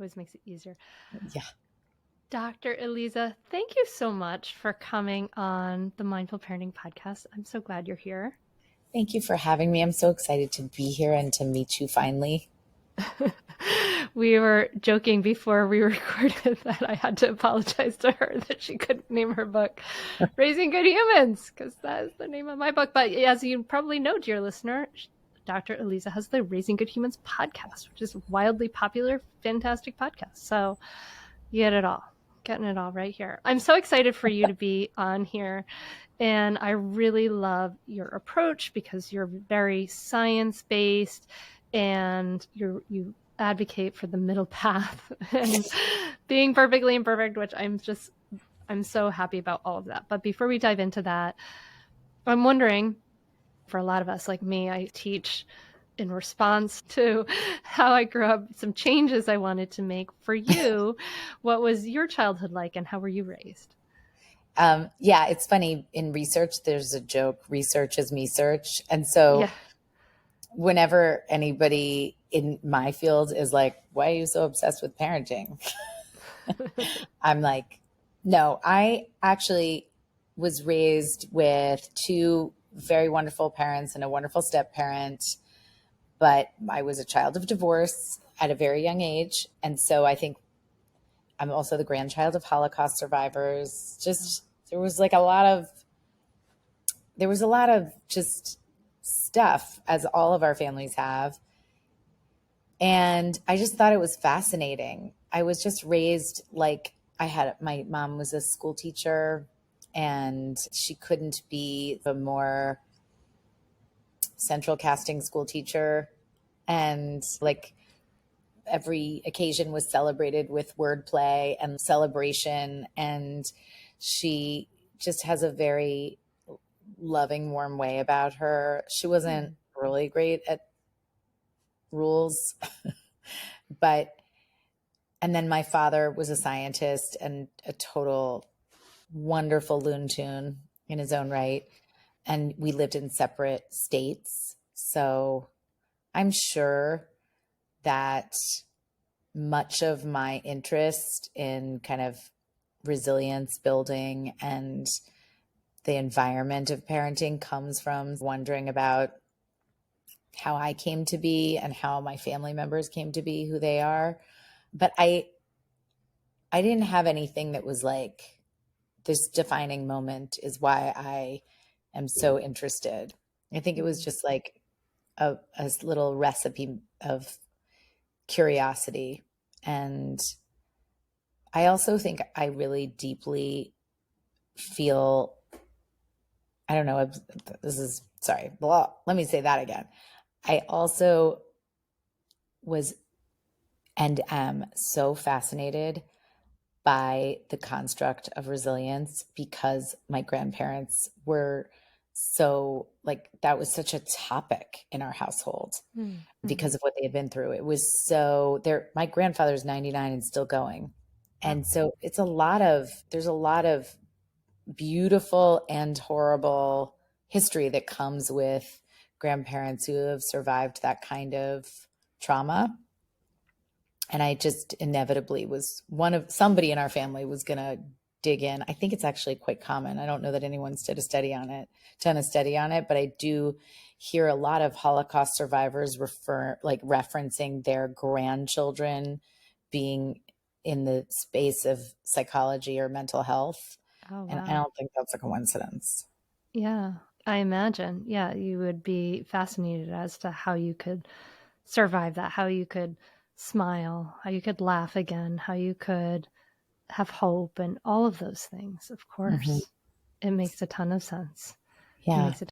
Always makes it easier. Yeah. Dr. Aliza, thank you so much for coming on the Mindful Parenting Podcast. I'm so glad you're here. Thank you for having me. I'm so excited to be here and to meet you finally. We were joking before we recorded that I had to apologize to her that she couldn't name her book Raising Good Humans, because that is the name of my book. But as you probably know, dear listener, Dr. Aliza has the Raising Good Humans podcast, which is a wildly popular, fantastic podcast. So you get it all, getting it all right here. I'm so excited for you to be on here. And I really love your approach because you're very science-based and you advocate for the middle path and being perfectly imperfect, which I'm so happy about all of that. But before we dive into that, I'm wondering, for a lot of us like me, I teach in response to how I grew up, some changes I wanted to make. For you, what was your childhood like and how were you raised? Yeah, it's funny. In research, there's a joke, research is me search. And so whenever anybody in my field is like, why are you so obsessed with parenting? I'm like, no, I actually was raised with two very wonderful parents and a wonderful step parent, but I was a child of divorce at a very young age. And so I think I'm also the grandchild of Holocaust survivors. Just there was a lot of just stuff, as all of our families have. And I just thought it was fascinating. I was just raised like my mom was a school teacher, and she couldn't be a more central casting school teacher. And like every occasion was celebrated with wordplay and celebration. And she just has a very loving, warm way about her. She wasn't really great at rules, and then my father was a scientist and a total wonderful loon tune in his own right. And we lived in separate states. So I'm sure that much of my interest in kind of resilience building and the environment of parenting comes from wondering about how I came to be and how my family members came to be who they are. But I didn't have anything that was like, this defining moment is why I am so interested. I think it was just like a little recipe of curiosity. And I also think I really deeply feel, I don't know, this is, sorry, blah, let me say that again. I also was and am so fascinated by the construct of resilience because my grandparents were so like, that was such a topic in our household because of what they had been through. It was so there. My grandfather's 99 and still going. And so there's a lot of beautiful and horrible history that comes with grandparents who have survived that kind of trauma. And I just inevitably was somebody in our family was going to dig in. I think it's actually quite common. I don't know that anyone's done a study on it, but I do hear a lot of Holocaust survivors referencing their grandchildren being in the space of psychology or mental health. Oh, wow. And I don't think that's a coincidence. Yeah, I imagine. Yeah, you would be fascinated as to how you could survive that, how you could smile, how you could laugh again, how you could have hope and all of those things. Of course, It makes a ton of sense. Yeah.